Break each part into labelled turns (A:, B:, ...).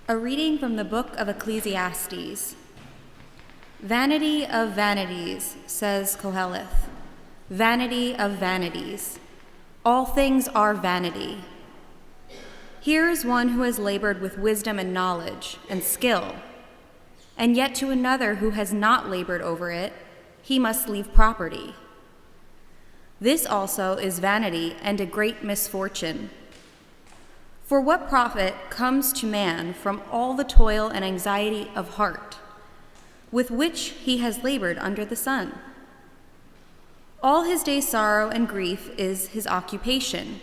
A: A reading from the book of Ecclesiastes. Vanity of vanities, says Koheleth. Vanity of vanities. All things are vanity. Here is one who has labored with wisdom and knowledge and skill, and yet to another who has not labored over it, he must leave property. This also is vanity and a great misfortune. For what profit comes to man from all the toil and anxiety of heart, with which he has labored under the sun? All his day's sorrow and grief is his occupation.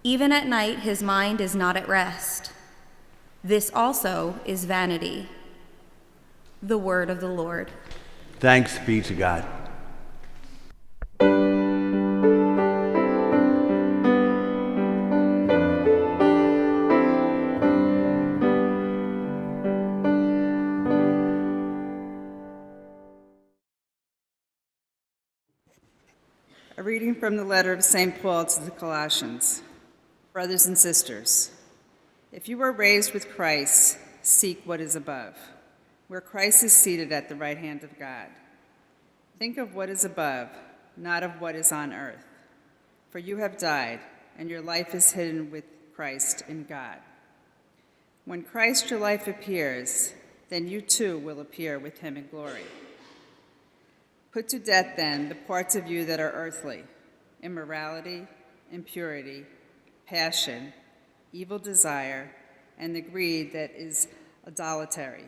A: Even at night his mind is not at rest. This also is vanity. The word of the Lord.
B: Thanks be to God.
C: A reading from the letter of St. Paul to the Colossians. Brothers and sisters, if you were raised with Christ, seek what is above, where Christ is seated at the right hand of God. Think of what is above, not of what is on earth. For you have died, and your life is hidden with Christ in God. When Christ your life appears, then you too will appear with him in glory. Put to death, then, the parts of you that are earthly: immorality, impurity, passion, evil desire, and the greed that is idolatry.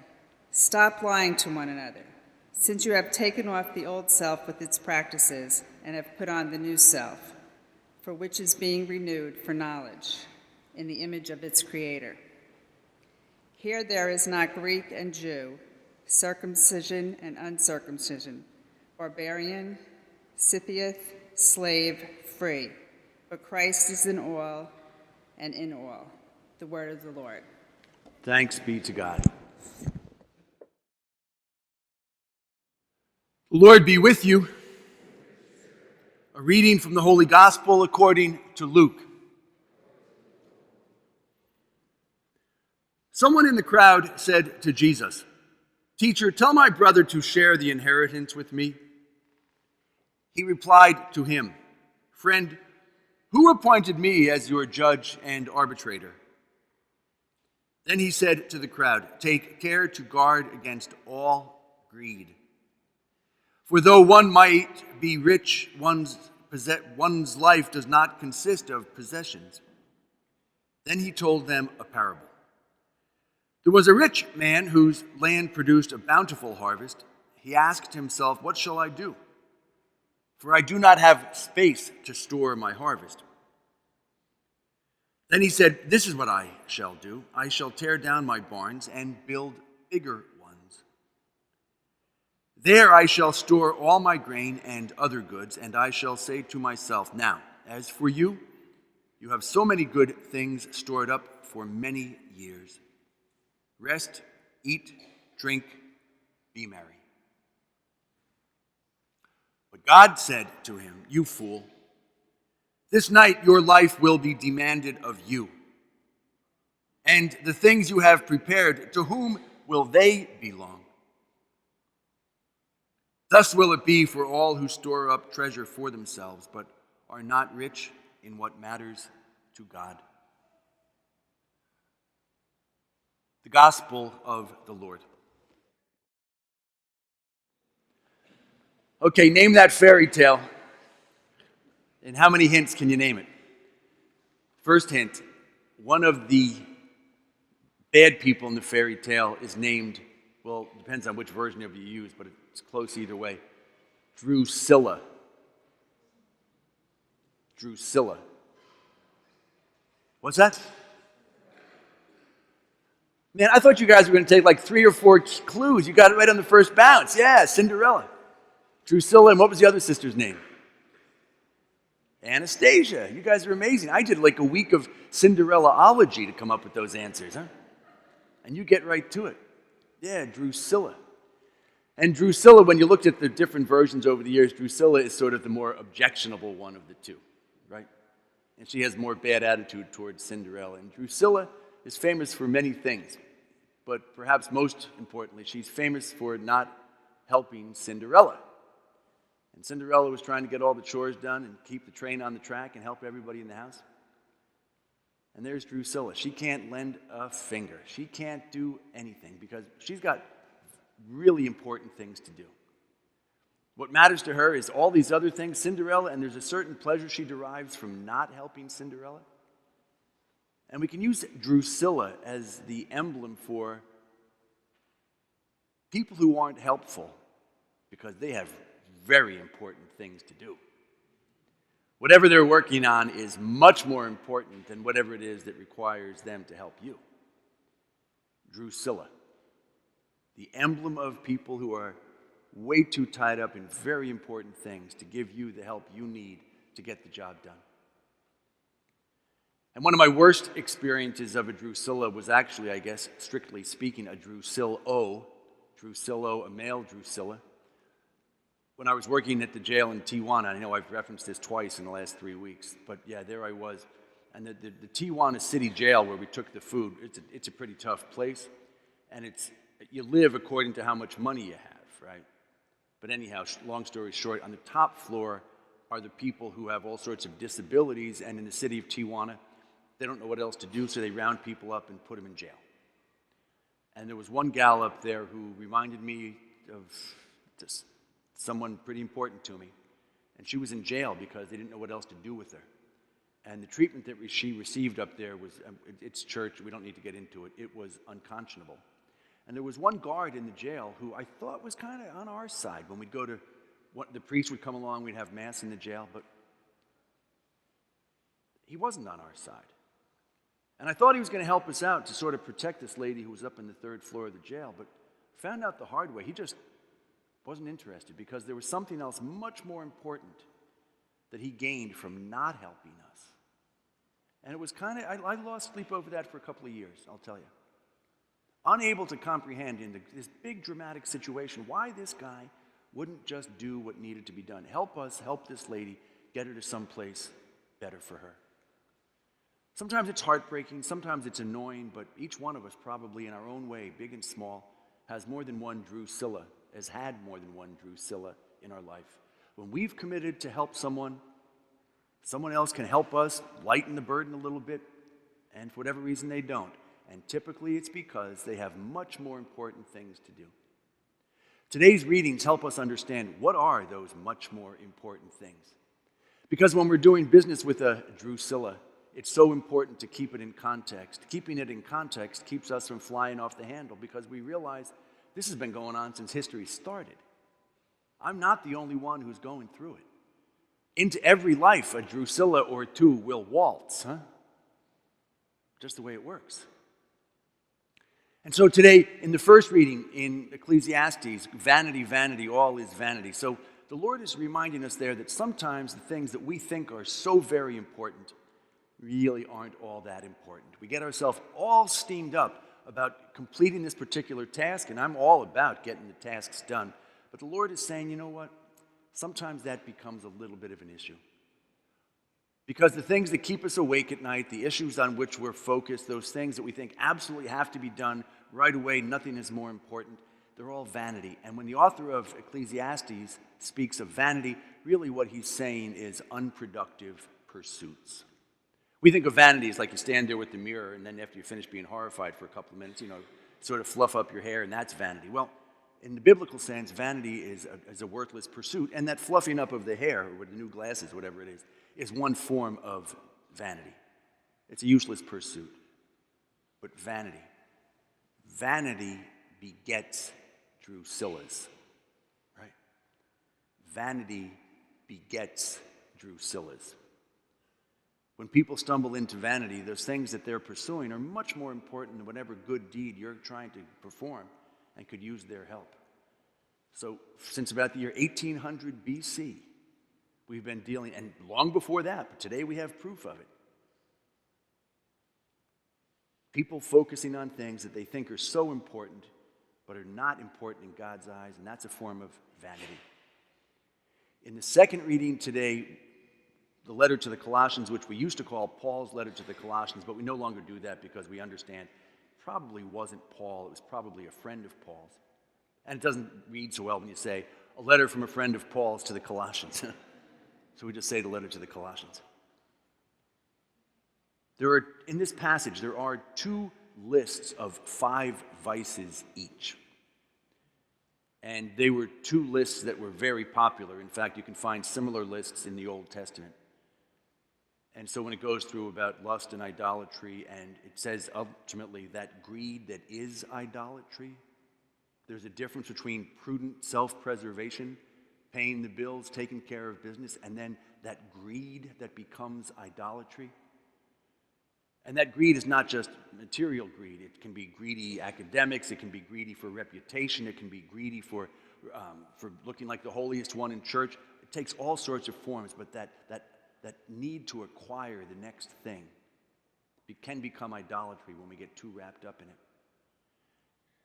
C: Stop lying to one another, since you have taken off the old self with its practices and have put on the new self, for which is being renewed for knowledge in the image of its creator. Here there is not Greek and Jew, circumcision and uncircumcision, barbarian, Scythian, slave, free, but Christ is in all and in all. The word of the Lord.
B: Thanks be to God.
D: The Lord be with you. A reading from the Holy Gospel according to Luke. Someone in the crowd said to Jesus, "Teacher, tell my brother to share the inheritance with me." He replied to him, "Friend, who appointed me as your judge and arbitrator?" Then he said to the crowd, "Take care to guard against all greed. For though one might be rich, one's life does not consist of possessions." Then he told them a parable. There was a rich man whose land produced a bountiful harvest. He asked himself, "What shall I do? For I do not have space to store my harvest." Then he said, "This is what I shall do. I shall tear down my barns and build bigger ones. There I shall store all my grain and other goods, and I shall say to myself, 'Now, as for you, you have so many good things stored up for many years. Rest, eat, drink, be merry.' But God said to him, 'You fool, this night your life will be demanded of you. And the things you have prepared, to whom will they belong? Thus will it be for all who store up treasure for themselves, but are not rich in what matters to God.'" The Gospel of the Lord. Okay, name that fairy tale. And how many hints can you name it? First hint, one of the bad people in the fairy tale is named, well, it depends on which version of you use, but it's close either way, Druscilla. Druscilla. What's that? Man, I thought you guys were going to take like 3 or 4 clues. You got it right on the first bounce. Yeah, Cinderella. Druscilla, and what was the other sister's name? Anastasia. You guys are amazing. I did like a week of Cinderella-ology to come up with those answers, huh? And you get right to it. Yeah, Druscilla. And Druscilla, when you looked at the different versions over the years, Druscilla is sort of the more objectionable one of the two, right? And she has more bad attitude towards Cinderella. And Druscilla is famous for many things, but perhaps most importantly, she's famous for not helping Cinderella. And Cinderella was trying to get all the chores done and keep the train on the track and help everybody in the house. And there's Druscilla. She can't lend a finger. She can't do anything because she's got really important things to do. What matters to her is all these other things, Cinderella, and there's a certain pleasure she derives from not helping Cinderella. And we can use Druscilla as the emblem for people who aren't helpful because they have very important things to do. Whatever they're working on is much more important than whatever it is that requires them to help you. Druscilla, the emblem of people who are way too tied up in very important things to give you the help you need to get the job done. And one of my worst experiences of a Druscilla was actually, I guess, strictly speaking, a Druscillo, a male Druscilla. When I was working at the jail in Tijuana, I know I've referenced this twice in the last 3 weeks, but yeah, there I was. And the Tijuana City Jail where we took the food, it's a pretty tough place. And you live according to how much money you have, right? But anyhow, long story short, on the top floor are the people who have all sorts of disabilities, and in the city of Tijuana, they don't know what else to do, so they round people up and put them in jail. And there was one gal up there who reminded me of just someone pretty important to me. And she was in jail because they didn't know what else to do with her. And the treatment that she received up there was, it's church, we don't need to get into it, it was unconscionable. And there was one guard in the jail who I thought was kind of on our side. When we'd go to, the priest would come along, we'd have mass in the jail, but he wasn't on our side. And I thought he was going to help us out to sort of protect this lady who was up in the third floor of the jail, but found out the hard way. He just wasn't interested because there was something else much more important that he gained from not helping us. And it was kind of, I lost sleep over that for a couple of years, I'll tell you. Unable to comprehend in this big dramatic situation why this guy wouldn't just do what needed to be done. Help us, help this lady, get her to someplace better for her. Sometimes it's heartbreaking, sometimes it's annoying, but each one of us probably in our own way, big and small, has more than one Druscilla, has had more than one Druscilla in our life. When we've committed to help someone else can help us lighten the burden a little bit, and for whatever reason they don't. And typically it's because they have much more important things to do. Today's readings help us understand what are those much more important things. Because when we're doing business with a Druscilla, it's so important to keep it in context. Keeping it in context keeps us from flying off the handle because we realize this has been going on since history started. I'm not the only one who's going through it. Into every life, a Druscilla or two will waltz, huh? Just the way it works. And so today, in the first reading in Ecclesiastes, vanity, vanity, all is vanity. So the Lord is reminding us there that sometimes the things that we think are so very important really aren't all that important. We get ourselves all steamed up about completing this particular task, and I'm all about getting the tasks done. But the Lord is saying, you know what? Sometimes that becomes a little bit of an issue. Because the things that keep us awake at night, the issues on which we're focused, those things that we think absolutely have to be done right away, nothing is more important, they're all vanity. And when the author of Ecclesiastes speaks of vanity, really what he's saying is unproductive pursuits. We think of vanity as like you stand there with the mirror and then after you finish being horrified for a couple of minutes, sort of fluff up your hair and that's vanity. Well, in the biblical sense, vanity is a worthless pursuit, and that fluffing up of the hair, or the new glasses, whatever it is one form of vanity. It's a useless pursuit. But vanity begets Druscillas, right? Vanity begets Druscillas. When people stumble into vanity, those things that they're pursuing are much more important than whatever good deed you're trying to perform and could use their help. So since about the year 1800 BC, we've been dealing, and long before that, but today we have proof of it. People focusing on things that they think are so important, but are not important in God's eyes, and that's a form of vanity. In the second reading today, the letter to the Colossians, which we used to call Paul's letter to the Colossians, but we no longer do that because we understand it probably wasn't Paul, it was probably a friend of Paul's. And it doesn't read so well when you say, a letter from a friend of Paul's to the Colossians. So we just say the letter to the Colossians. In this passage, there are 2 lists of 5 vices each. And they were 2 lists that were very popular. In fact, you can find similar lists in the Old Testament. And so when it goes through about lust and idolatry, and it says ultimately that greed that is idolatry, there's a difference between prudent self-preservation, paying the bills, taking care of business, and then that greed that becomes idolatry. And that greed is not just material greed. It can be greedy academics. It can be greedy for reputation. It can be greedy for looking like the holiest one in church. It takes all sorts of forms, but that need to acquire the next thing, it can become idolatry when we get too wrapped up in it.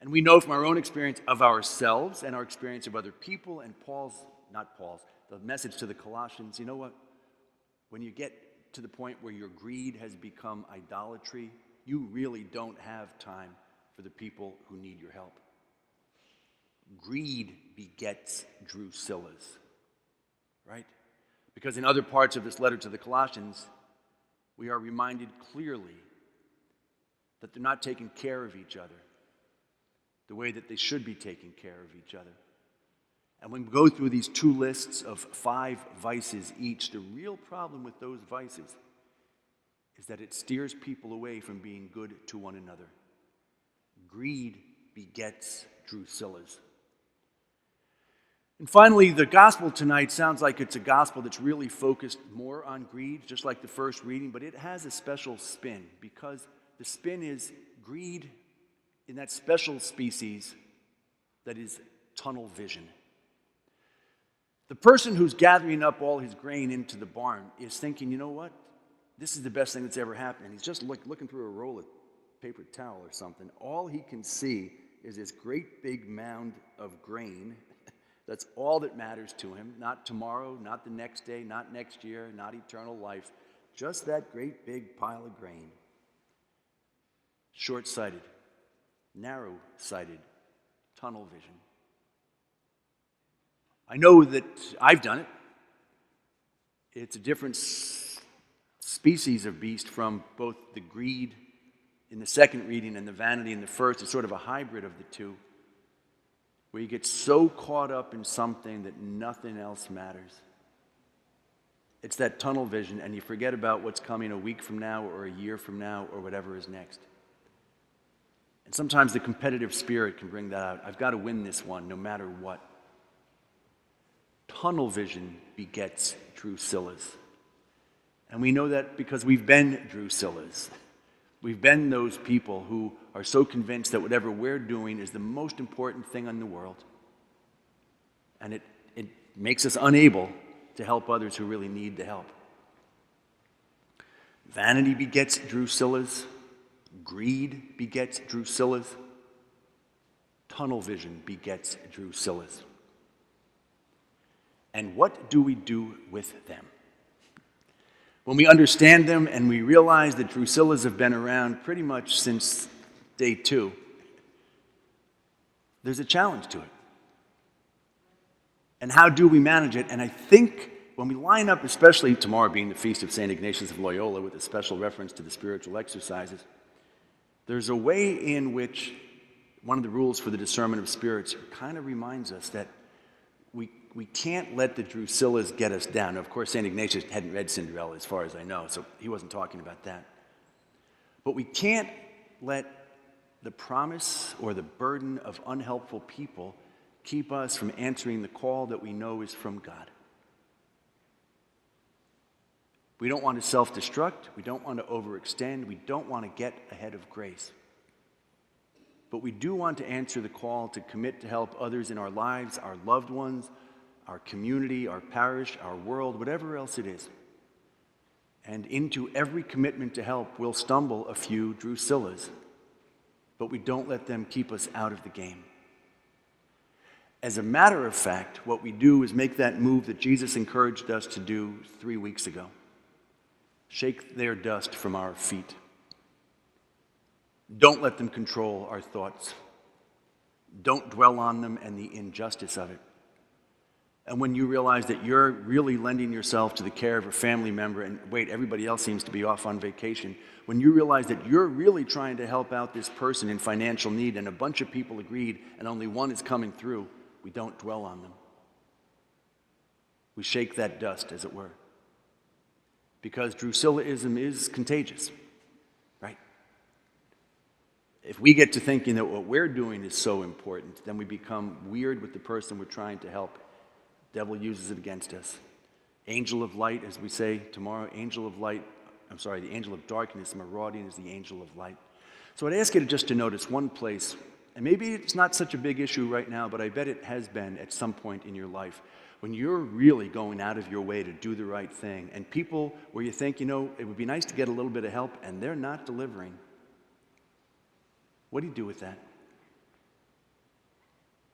D: And we know from our own experience of ourselves and our experience of other people and the message to the Colossians, you know what? When you get to the point where your greed has become idolatry, you really don't have time for the people who need your help. Greed begets Druscillas, right? Because in other parts of this letter to the Colossians, we are reminded clearly that they're not taking care of each other the way that they should be taking care of each other. And when we go through these 2 lists of 5 vices each, the real problem with those vices is that it steers people away from being good to one another. Greed begets Druscillas. And finally, the gospel tonight sounds like it's a gospel that's really focused more on greed, just like the first reading, but it has a special spin because the spin is greed in that special species that is tunnel vision. The person who's gathering up all his grain into the barn is thinking, you know what? This is the best thing that's ever happened. And he's just looking through a roll of paper towel or something. All he can see is this great big mound of grain. That's all that matters to him. Not tomorrow, not the next day, not next year, not eternal life. Just that great big pile of grain. Short-sighted, narrow-sighted, tunnel vision. I know that I've done it. It's a different species of beast from both the greed in the second reading and the vanity in the first. It's sort of a hybrid of the two, where you get so caught up in something that nothing else matters. It's that tunnel vision, and you forget about what's coming a week from now or a year from now or whatever is next. And sometimes the competitive spirit can bring that out. I've got to win this one no matter what. Tunnel vision begets Druscillas. And we know that because we've been Druscillas. We've been those people who are so convinced that whatever we're doing is the most important thing in the world. And it makes us unable to help others who really need the help. Vanity begets Druscillas. Greed begets Druscillas. Tunnel vision begets Druscillas. And what do we do with them? When we understand them and we realize that Druscillas have been around pretty much since day 2, there's a challenge to it. And how do we manage it? And I think when we line up, especially tomorrow being the feast of St. Ignatius of Loyola with a special reference to the spiritual exercises, there's a way in which one of the rules for the discernment of spirits kind of reminds us that we can't let the Druscillas get us down. Now, of course, St. Ignatius hadn't read Cinderella as far as I know, so he wasn't talking about that. But we can't let the promise or the burden of unhelpful people keep us from answering the call that we know is from God. We don't want to self-destruct. We don't want to overextend. We don't want to get ahead of grace. But we do want to answer the call to commit to help others in our lives, our loved ones, our community, our parish, our world, whatever else it is. And into every commitment to help, we'll stumble a few Druscillas, but we don't let them keep us out of the game. As a matter of fact, what we do is make that move that Jesus encouraged us to do 3 weeks ago.
B: Shake their dust from our feet. Don't let them control our thoughts. Don't dwell on them and the injustice of it. And when you realize that you're really lending yourself to the care of a family member, and wait, everybody else seems to be off on vacation, when you realize that you're really trying to help out this person in financial need and a bunch of people agreed and only one is coming through, we don't dwell on them. We shake that dust, as it were. Because Drusillaism is contagious, right? If we get to thinking that what we're doing is so important, then we become weird with the person we're trying to help. Devil uses it against us. Angel of light, as we say tomorrow, the angel of darkness, marauding is the angel of light. So I'd ask you just to notice one place, and maybe it's not such a big issue right now, but I bet it has been at some point in your life, when you're really going out of your way to do the right thing, and people where you think, it would be nice to get a little bit of help, and they're not delivering. What do you do with that?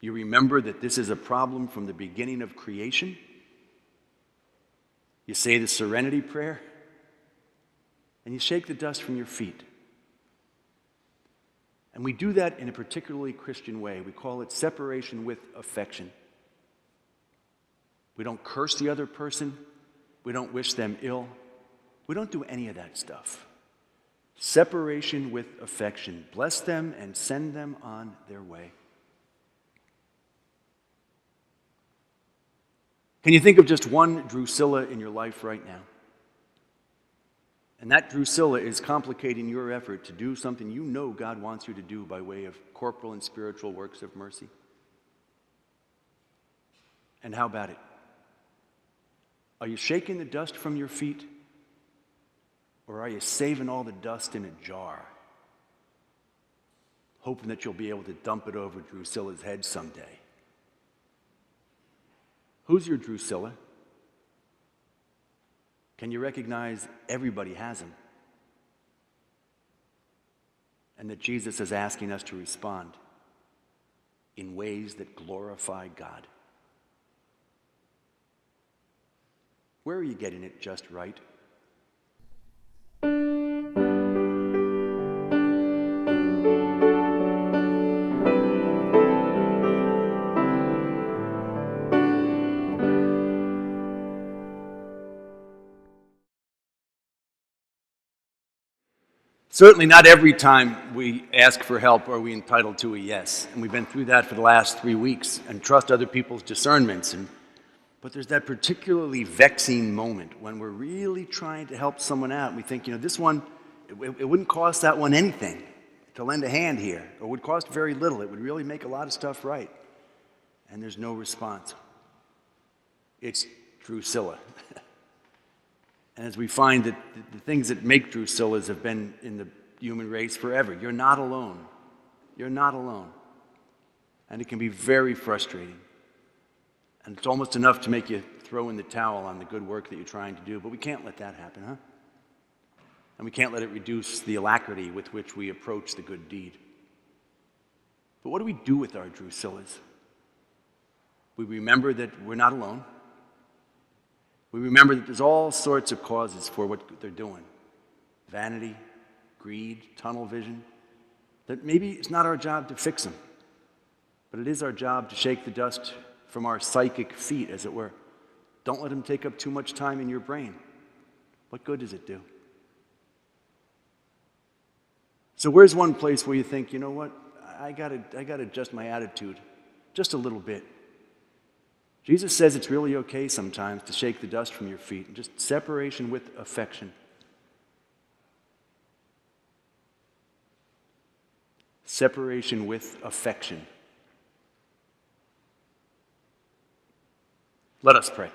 B: You remember that this is a problem from the beginning of creation? You say the serenity prayer, and you shake the dust from your feet. And we do that in a particularly Christian way. We call it separation with affection. We don't curse the other person. We don't wish them ill. We don't do any of that stuff. Separation with affection. Bless them and send them on their way. Can you think of just one Druscilla in your life right now? And that Druscilla is complicating your effort to do something you know God wants you to do by way of corporal and spiritual works of mercy. And how about it? Are you shaking the dust from your feet? Or are you saving all the dust in a jar, hoping that you'll be able to dump it over Drusilla's head someday? Who's your Druscilla? Can you recognize everybody has him? And that Jesus is asking us to respond in ways that glorify God. Where are you getting it just right? Certainly not every time we ask for help are we entitled to a yes. And we've been through that for the last 3 weeks and trust other people's discernments. But there's that particularly vexing moment when we're really trying to help someone out. And we think, this one, it wouldn't cost that one anything to lend a hand here. Or it would cost very little. It would really make a lot of stuff right. And there's no response. It's Druscilla. And as we find that the things that make Druscillas have been in the human race forever. You're not alone. You're not alone. And it can be very frustrating. And it's almost enough to make you throw in the towel on the good work that you're trying to do. But we can't let that happen, huh? And we can't let it reduce the alacrity with which we approach the good deed. But what do we do with our Druscillas? We remember that we're not alone. We remember that there's all sorts of causes for what they're doing. Vanity, greed, tunnel vision. That maybe it's not our job to fix them, but it is our job to shake the dust from our psychic feet, as it were. Don't let them take up too much time in your brain. What good does it do? So where's one place where you think, you know what, I gotta adjust my attitude just a little bit. Jesus says it's really okay sometimes to shake the dust from your feet, and just separation with affection. Separation with affection. Let us pray.